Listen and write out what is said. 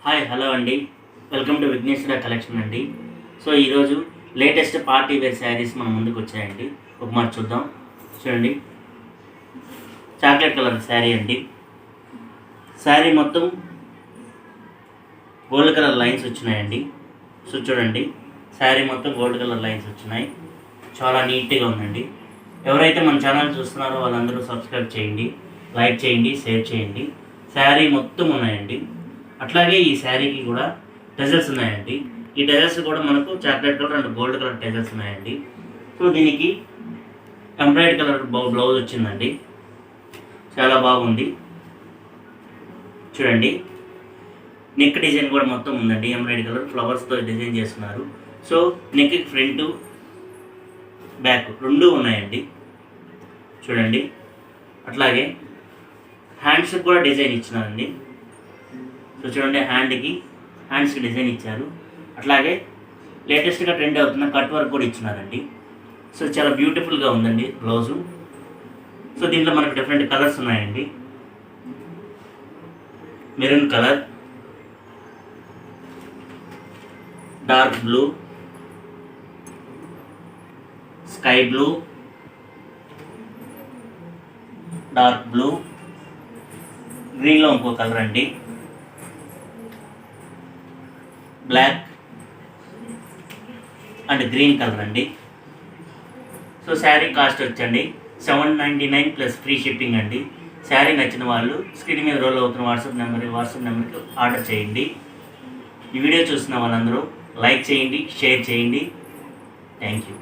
Hi hello అండి, welcome to Vighneshwara collection అండి. So ఈరోజు లేటెస్ట్ పార్టీ వేర్ శారీస్ మన ముందుకు వచ్చాయండి. ఒక మాట చూద్దాం. చూడండి, చాక్లెట్ కలర్ శారీ అండి. శారీ మొత్తం గోల్డ్ కలర్ లైన్స్ వచ్చినాయండి. సో చూడండి, శారీ మొత్తం గోల్డ్ కలర్ లైన్స్ వచ్చినాయి. చాలా నీట్గా ఉందండి. ఎవరైతే మన ఛానల్ చూస్తున్నారో వాళ్ళందరూ సబ్స్క్రైబ్ చేయండి, లైక్ చేయండి, షేర్ చేయండి. శారీ మొత్తం ఉన్నాయండి. అట్లాగే ఈ శారీకి కూడా టెజల్స్ ఉన్నాయండి. ఈ టెజల్స్ కూడా మనకు chocolate colour and gold colour టెజల్స్ ఉన్నాయండి. సో దీనికి ఎంబ్రాయిడరీ కలర్ బ్లౌజ్ వచ్చిందండి. చాలా బాగుంది. చూడండి, నెక్ డిజైన్ కూడా మొత్తం ఉందండి. ఎంబ్రాయిడరీ కలర్ ఫ్లవర్స్తో డిజైన్ చేస్తున్నారు. సో నెక్ ఫ్రంట్ బ్యాక్ రెండు ఉన్నాయండి. చూడండి, అట్లాగే హ్యాండ్స్కి కూడా డిజైన్ ఇచ్చినారండి. సో చూడండి, హ్యాండ్స్కి డిజైన్ ఇచ్చారు. అట్లాగే లేటెస్ట్గా ట్రెండ్ అవుతున్న కట్ వర్క్ కూడా ఇచ్చినారండి. సో చాలా బ్యూటిఫుల్గా ఉందండి బ్లౌజు. సో దీంట్లో మనకు డిఫరెంట్ కలర్స్ ఉన్నాయండి. Maroon colour, dark blue, sky blue, dark blue, గ్రీన్లో ఇంకో కలర్ అండి, బ్లాక్ అండ్ గ్రీన్ కలర్ అండి. సో శారీ కాస్ట్ వచ్చండి $799 ప్లస్ ఫ్రీ షిప్పింగ్ అండి. శారీ నచ్చిన వాళ్ళు స్క్రీన్ మీద రోల్ అవుతున్న వాట్సాప్ నెంబర్కి ఆర్డర్ చేయండి. ఈ వీడియో చూస్తున్న వాళ్ళందరూ లైక్ చేయండి, షేర్ చేయండి. Thank you.